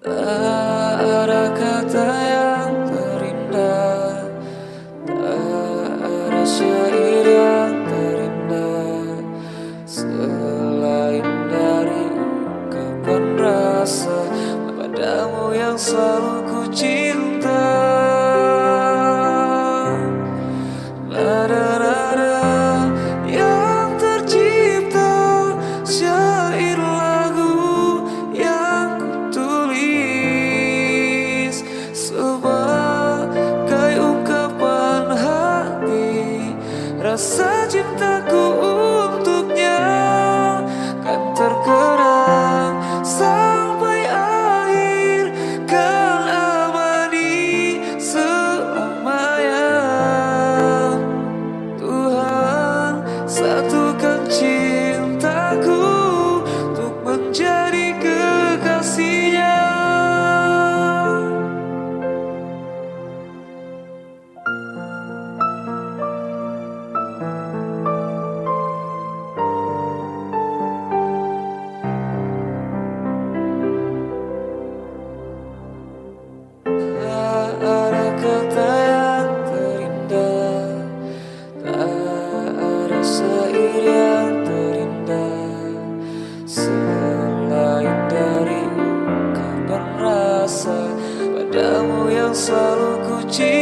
Tak ada kata yang terindah, tak ada syair yang terindah selain dari ungkapan rasa padamu yang selalu ku cinta. Nada-nada yang tercipta, syair lagu yang ku tulis sebagai ungkapan hati. Rasa cintaku untuknya kan terkenang sampai akhir, kan abadi selamanya. Tuhan, satukan cintaku untuk menjadi kekasihnya. Tak ada kata yang terindah, tak ada syair yang terindah selain dari ungkapan rasa padamu yang selalu ku cinta.